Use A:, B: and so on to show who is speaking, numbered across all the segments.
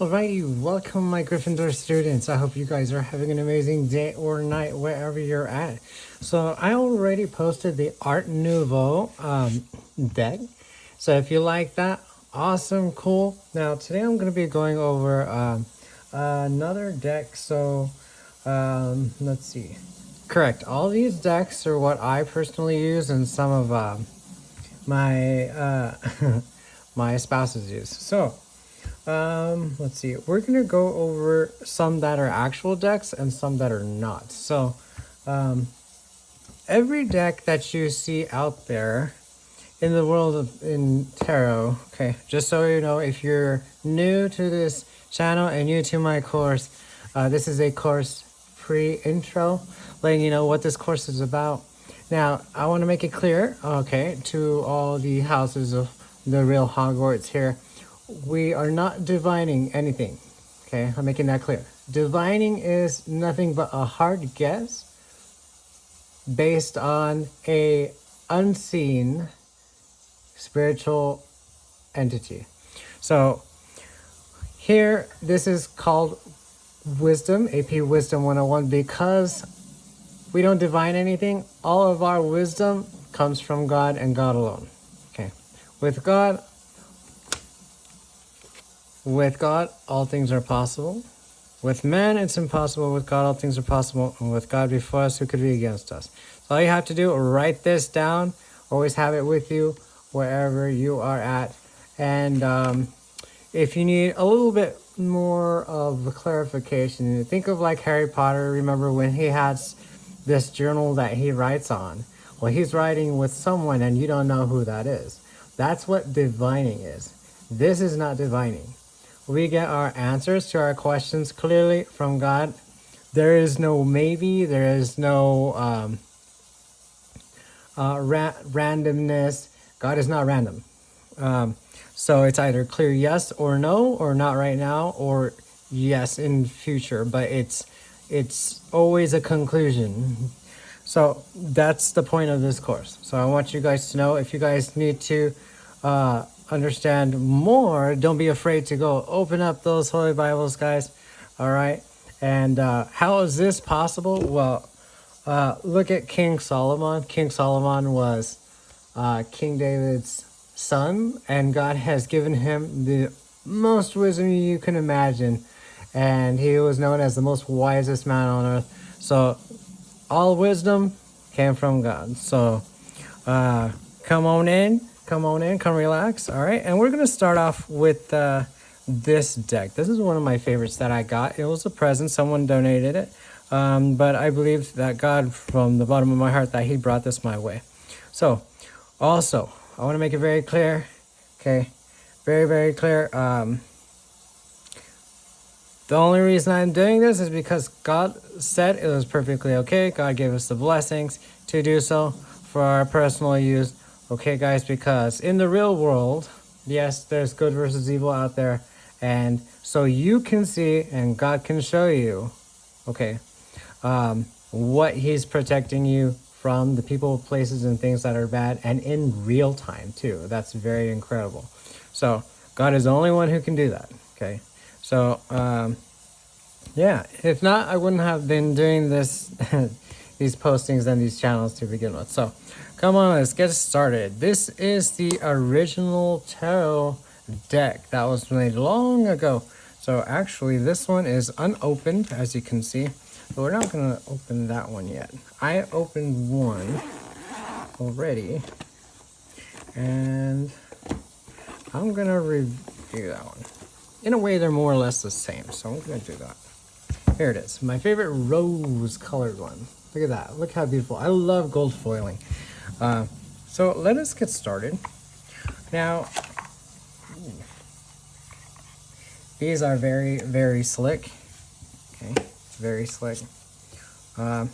A: Alrighty, welcome my Gryffindor students. I hope you guys are having an amazing day or night wherever you're at. So I already posted the Art Nouveau deck. So if you like that, awesome, cool. Now today I'm going to be going over another deck. So let's see. Correct, all these decks are what I personally use and some of my my spouses use. So let's see. We're gonna go over some that are actual decks and some that are not. So, every deck that you see out there in the world of in tarot, okay, just so you know, if you're new to this channel and new to my course, this is a course pre-intro, letting you know what this course is about. Now, I want to make it clear, okay, to all the houses of the real Hogwarts here. We are not divining anything. Okay, I'm making that clear. Divining is nothing but a hard guess based on a unseen spiritual entity. So here, this is called Wisdom, AP Wisdom 101, because we don't divine anything. All of our wisdom comes from God and God alone. Okay, with God, all things are possible. With man, it's impossible. With God, all things are possible. And with God before us, who could be against us? So all you have to do, write this down. Always have it with you wherever you are at. And if you need a little bit more of clarification, think of like Harry Potter. Remember when he has this journal that he writes on? Well, he's writing with someone and you don't know who that is. That's what divining is. This is not divining. We get our answers to our questions clearly from God. There is no maybe. There is no randomness. God is not random. So it's either clear yes or no, or not right now, or yes in future. But it's always a conclusion. So that's the point of this course. So I want you guys to know, if you guys need to understand more, don't be afraid to go open up those Holy Bibles, guys. All right. And how is this possible? Well, look at King Solomon. King Solomon was King David's son, and God has given him the most wisdom you can imagine, and he was known as the most wisest man on earth. So all wisdom came from God. So come on in, come relax. All right, and we're gonna start off with this deck. This is one of my favorites that I got. It was a present, someone donated it, but I believe that God, from the bottom of my heart, that he brought this my way. So also, I want to make it very clear, okay, very clear. The only reason I'm doing this is because God said it was perfectly okay. God gave us the blessings to do so for our personal use. Okay, guys, because in the real world, yes, there's good versus evil out there. And so you can see and God can show you, okay, what he's protecting you from, the people, places, and things that are bad, and in real time, too. That's very incredible. So God is the only one who can do that, okay? So, yeah, if not, I wouldn't have been doing this, these postings and these channels to begin with. So, come on, let's get started. This is the original tarot deck that was made long ago. So, actually, this one is unopened, as you can see. But we're not going to open that one yet. I opened one already. And I'm going to review that one. In a way, they're more or less the same. So I'm going to do that. Here it is. My favorite rose-colored one. Look at that. Look how beautiful. I love gold foiling. So let us get started. Now, these are very slick. Okay. Very slick. Okay,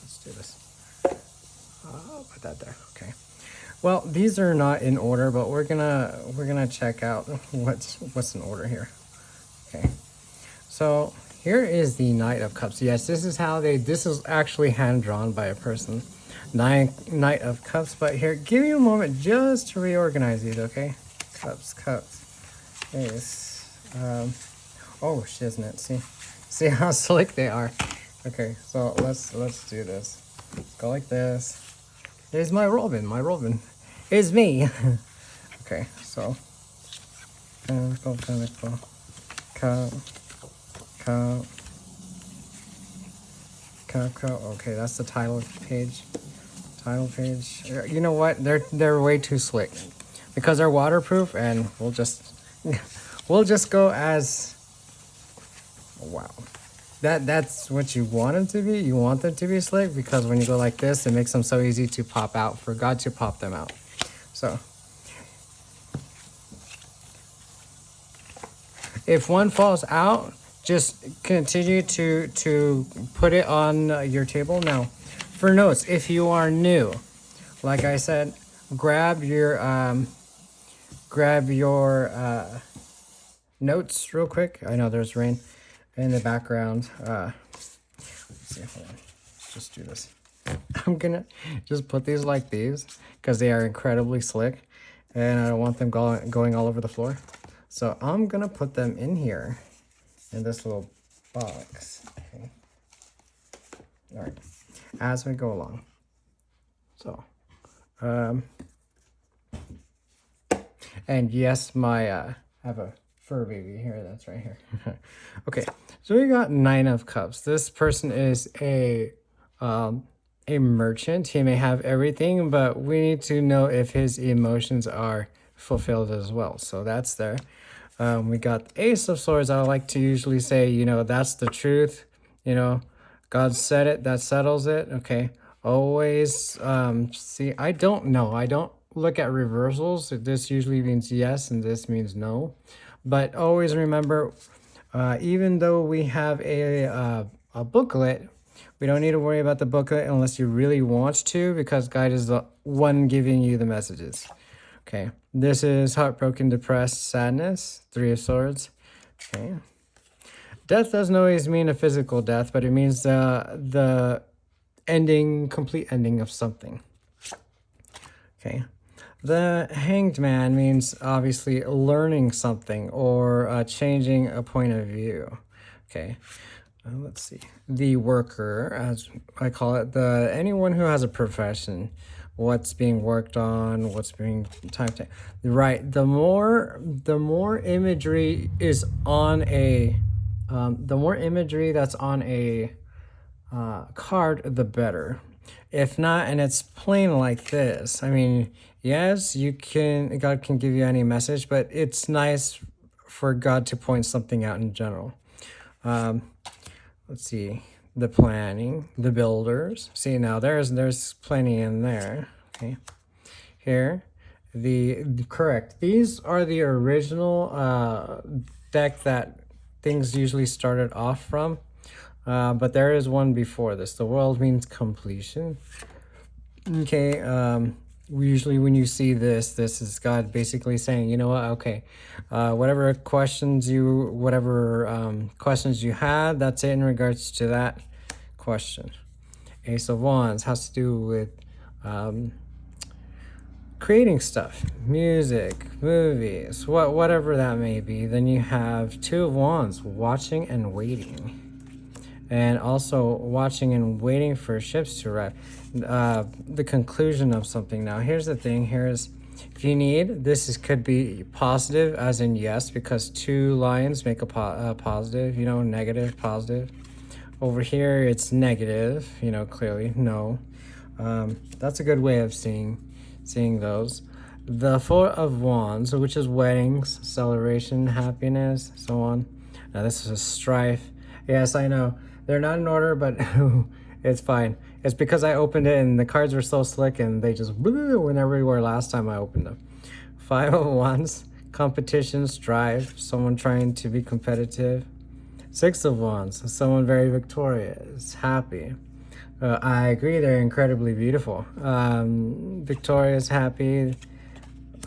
A: let's do this. Put that there. Okay. Well, these are not in order, but we're gonna check out what's in order here. Okay. So here is the Knight of Cups. Yes, this is actually hand drawn by a person. Knight of Cups. But here, give me a moment just to reorganize these. Okay. Cups. Yes. Oh, shiznit. See how slick they are. Okay, so let's do this. Go like this. Here's my Robin. My Robin is me. Okay, so okay, that's the title page. Title page. You know what? They're way too slick because they're waterproof, and we'll just go as wow. That's what you want them to be. You want them to be slick because when you go like this, it makes them so easy to pop out. For God to pop them out. So if one falls out, just continue to put it on your table. Now, for notes, if you are new, like I said, grab your notes real quick. I know there's rain in the background. Let's see, hold on. Let's just do this. I'm gonna just put these like these because they are incredibly slick, and I don't want them going all over the floor. So I'm gonna put them in here in this little box. Okay. All right. As we go along. So, and yes, I have a fur baby here. That's right here. Okay. So we got 9 of cups. This person is a merchant. He may have everything, but we need to know if his emotions are fulfilled as well. So that's there. We got Ace of Swords. I like to usually say, you know, that's the truth. You know, God said it, that settles it. Okay. Always see, I don't know. I don't look at reversals. This usually means yes, and this means no. But always remember, even though we have a booklet, we don't need to worry about the booklet unless you really want to, because God is the one giving you the messages. Okay, this is heartbroken, depressed, sadness, 3 of Swords. Okay, death doesn't always mean a physical death, but it means the ending, complete ending of something. Okay, the Hanged Man means obviously learning something or changing a point of view. Okay, let's see. The Worker, as I call it, anyone who has a profession. What's being worked on, what's being typed in. Right, the more imagery is on a the more imagery that's on a card, the better. If not, and it's plain like this, I mean, yes, God can give you any message, but it's nice for God to point something out in general. Let's see. The planning, the builders. See, now there's plenty in there. Okay, here, correct. These are the original deck that things usually started off from, but there is one before this. The world means completion. Okay, usually when you see this is God basically saying, you know what? Okay, whatever questions you had, that's it in regards to that question. Ace of Wands has to do with creating stuff, music, movies, whatever that may be. Then you have 2 of Wands, watching and waiting. And also watching and waiting for ships to arrive. The conclusion of something. Now, here's the thing. Here's, if you need, could be positive, as in yes, because 2 lines make a positive, you know, negative, positive. Over here, it's negative, you know, clearly, no. That's a good way of seeing those. The 4 of Wands, which is weddings, celebration, happiness, so on. Now, this is a strife. Yes, I know. They're not in order, but it's fine. It's because I opened it and the cards were so slick and they just went everywhere last time I opened them. 5 of Wands, competition, strife, someone trying to be competitive. 6 of Wands, someone very victorious, happy. I agree, they're incredibly beautiful. Victorious, happy.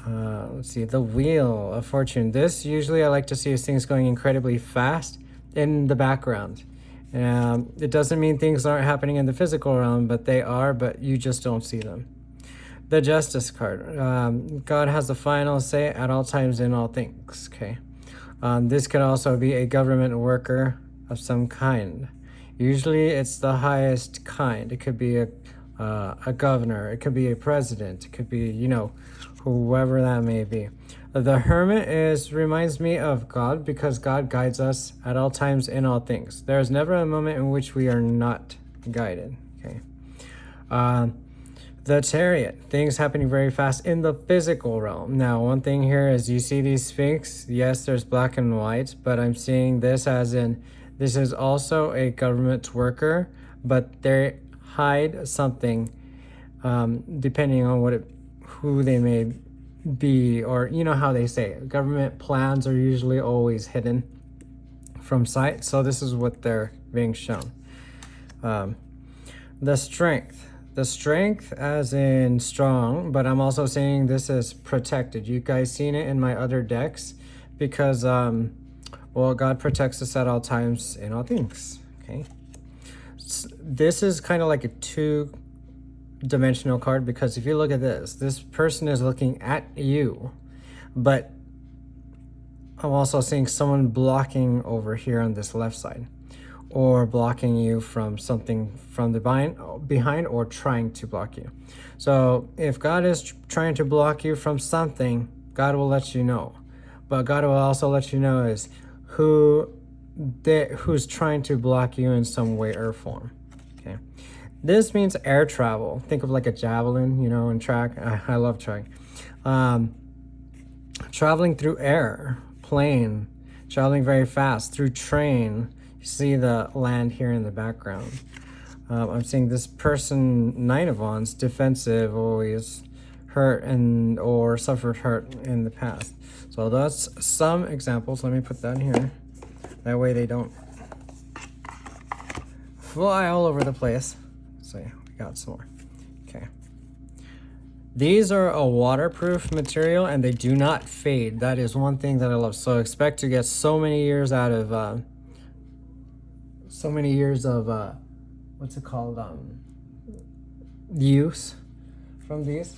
A: Let's see, the Wheel of Fortune. This usually I like to see things going incredibly fast in the background. It doesn't mean things aren't happening in the physical realm, but they are, but you just don't see them. The Justice card. God has the final say at all times in all things. Okay. This could also be a government worker of some kind. Usually it's the highest kind. It could be a governor, it could be a president, it could be, whoever that may be. The hermit reminds me of God because God guides us at all times in all things. There is never a moment in which we are not guided. Okay. The chariot, things happening very fast in the physical realm. Now, one thing here is you see these sphinx. Yes, there's black and white, but I'm seeing this as in this is also a government worker, but they hide something depending on who they may be, or you know how they say it. Government plans are usually always hidden from sight, so this is what they're being shown. The strength as in strong, but I'm also saying this is protected. You guys seen it in my other decks because God protects us at all times in all things. Okay, this is kind of like a two-dimensional card because if you look at this person is looking at you, but I'm also seeing someone blocking over here on this left side, or blocking you from something from the behind, or trying to block you. So if God is trying to block you from something, God will let you know. But God will also let you know is who's trying to block you in some way or form. Okay. This means air travel. Think of like a javelin, in track. I love track. Traveling through air, plane, traveling very fast, through train. You see the land here in the background. I'm seeing this person, Nine of Wands, defensive, always hurt or suffered hurt in the past. So that's some examples. Let me put that here. That way they don't fly all over the place. So yeah, we got some more. Okay. These are a waterproof material and they do not fade. That is one thing that I love. So expect to get so many years out of what's it called, use from these.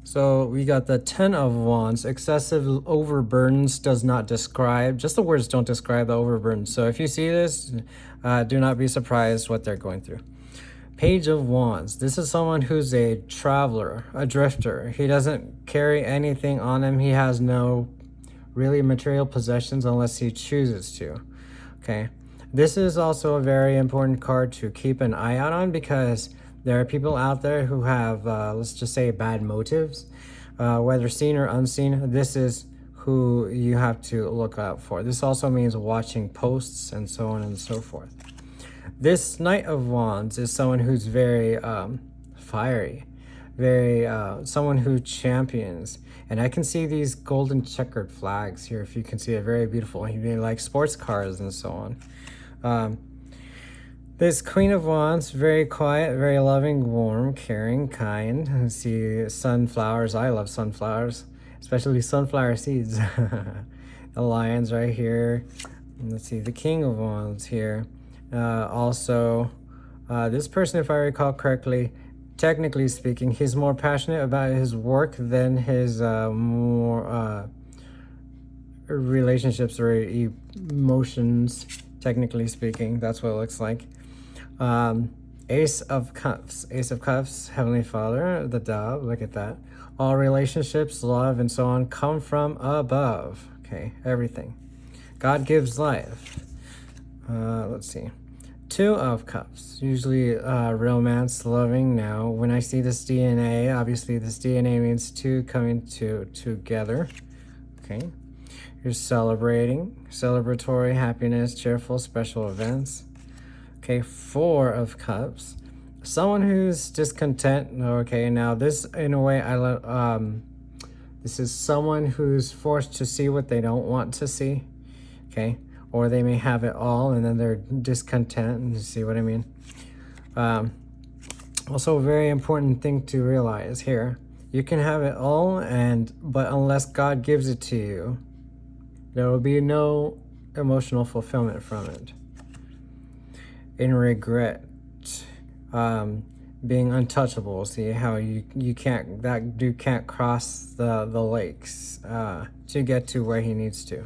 A: So we got the 10 of Wands. Excessive overburdens does not describe, just the words don't describe the overburden. So if you see this, do not be surprised what they're going through. Page of Wands. This is someone who's a traveler, a drifter. He doesn't carry anything on him. He has no really material possessions unless he chooses to. Okay. This is also a very important card to keep an eye out on because there are people out there who have, let's just say, bad motives, whether seen or unseen. This is who you have to look out for. This also means watching posts and so on and so forth. This Knight of Wands is someone who's very fiery, someone who champions. And I can see these golden checkered flags here, if you can see it, very beautiful. He may like sports cars and so on. This Queen of Wands, very quiet, very loving, warm, caring, kind. I see sunflowers. I love sunflowers, especially sunflower seeds. The lions right here. Let's see, the King of Wands here. Also, this person, if I recall correctly, technically speaking, he's more passionate about his work than his more relationships or emotions. Technically speaking, that's what it looks like. Ace of Cups, Heavenly Father, the dove, look at that. All relationships, love, and so on come from above. Okay, everything. God gives life. Let's see. Two of Cups, usually romance, loving. Now, when I see this DNA, obviously this DNA means two coming together. Okay. You're celebrating, celebratory, happiness, cheerful, special events. Okay, Four of Cups. Someone who's discontent. Okay, now this, in a way, this is someone who's forced to see what they don't want to see. Okay, or they may have it all and then they're discontent. And you see what I mean? Also, a very important thing to realize here: you can have it all, but unless God gives it to you, there will be no emotional fulfillment from it. In regret, being untouchable. See how you can't, that dude can't cross the lakes to get to where he needs to.